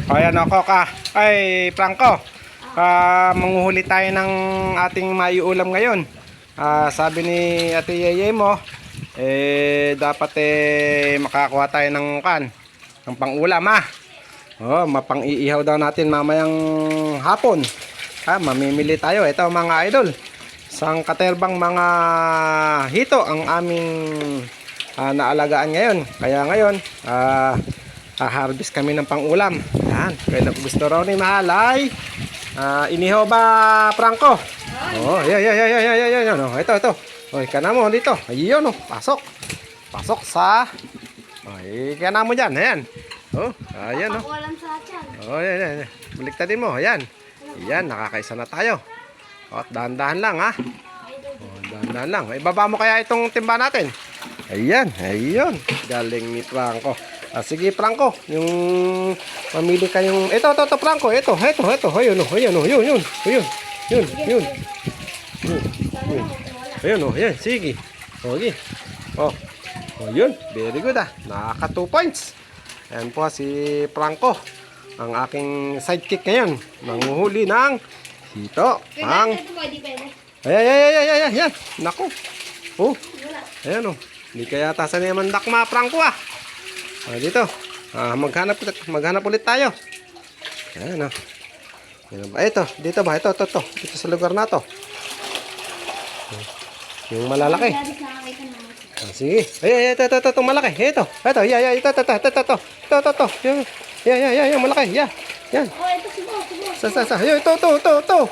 Ayan ako Franco. Manguhuli tayo ng ating maiulam ngayon. Sabi ni Ate Yeye mo, dapat makakuha tayo ng pang-ulam mapang-iihaw daw natin mamayang hapon. Mamimili tayo. Ito mga idol, sang katerbang mga hito ang aming naalagaan ngayon. Kaya ngayon harvest kami ng pang-ulam. Yan, kaya gusto raw ni Mahalay. Inihaw ba, Franco? Yan. Ito. Oy, kana mo dito. Ayun, pasok. Pasok sa. Oy, kana mo diyan. Ayan. Ayan, yan. Baliktadin mo. Ayan. Ayan, nakakaisa na tayo. Dahan-dahan lang, dahan-dahan lang. Ibaba mo kaya itong timba natin. Ayan. Galing ni Franco. Sige, Franco, yung mamili kayong ito Franco, ito. Ayun, sige. Okay. Yun, very good Nakaka 2 points. Ayan po si Franco, ang aking sidekick ngayon. Manguhuli ng hito. Ayan. Naku. Ayan Hindi kaya tasan naman dakma, Franco dito. Maghanap ulit tayo. Ayan Ito, dito ba? Ito. Dito sa lugar na to. Yung malalaki. Sige. Ay, ito, malaki. Ito. Ito. Yung malaki. Yan. Ito subo. Ito.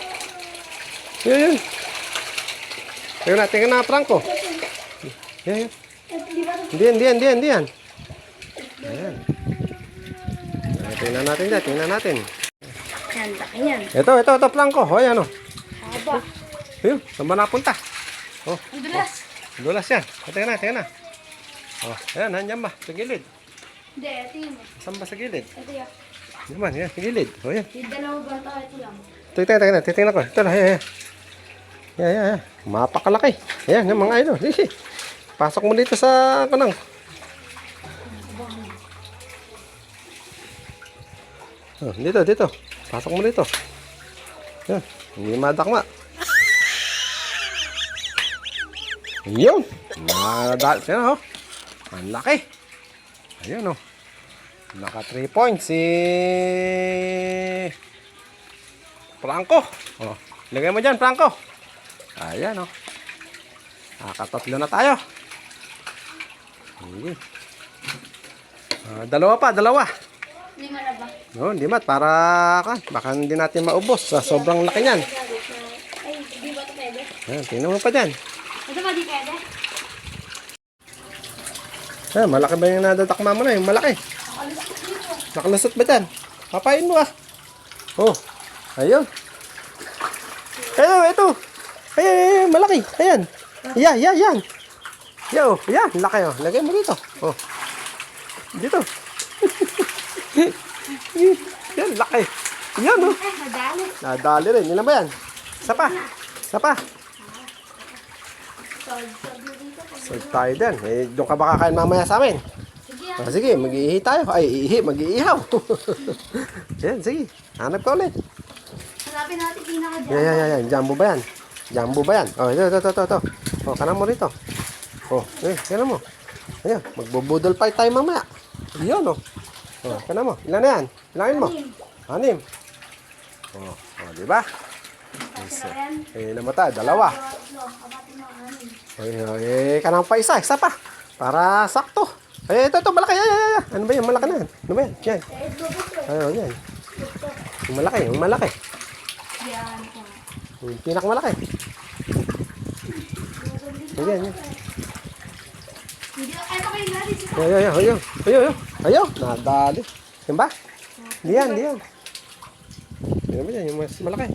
Yan. Tingnan na, Franco. Yan. Diyan. Ayan. Tingnan natin. Yan, laki yan. Ito, Franco. Ayan Haba. Ayun, saan ba napunta? Ang dulas. Dulas yan. Tingnan na. Ayan, nandiyan ba? Sa gilid. Hindi, ito yun. Saan ba sa gilid? Ito yan. Naman, yan, sa gilid. Ayan. Yung dalawa ba ito lang? Titingnan ko. Ito na, ayan. Mapakalaki. Ayan, yung mga idol. Pasok mo dito sa kanang. Dito. Pasok mo dito. Yan. Hindi madakma. Yun. Yan ang laki. Ayun Naka 3 points si Franco. Lagay mo dyan, Franco. Ayan Nakatatlo na tayo. Dalawa. 5 na ba? Hindi mat, para baka hindi natin maubos sa sobrang laki niyan. Ay, di ba ito pwede? Tingnan mo pa dyan. Ito ba di pwede? Malaki ba yung nadatakma mo na? Yung malaki. Nakalusot ba dyan? Papain mo ayun. Ito. Ay, malaki. Ayan. Yan. Yan, laki Lagay mo dito. Dito. Yan, laki. Yan Nadali. Nadali rin. Ilan ba yan? Isa pa. Sold tayo din. Doon ka ba kakain mamaya sa amin? Sige, mag-iihi tayo. Mag-iihaw. Yan, sige. Hanap ka ulit. Hanapin natin pinaka-jumbo. Yan. Jumbo ba yan? Ito. Kanan mo rito. Kanan mo. Ayan, magbubudol fight tayo mamaya. Yun kanan mo. Ilan na yan? Ilangin mo. 6. Diba? Ilan mo tayo? 2. Kanang pa isa pa. Para sakto. Ito, malaki. Ano ba yan? Malaki na yan. Ano ba yan? Yan. Yan. Yung malaki. Yan. Yung pinakamalaki. Yan. Ito kayo natin. Ayaw. Nadali. Yan ba? Diyan. Yan ba yan? Yung mas malaki.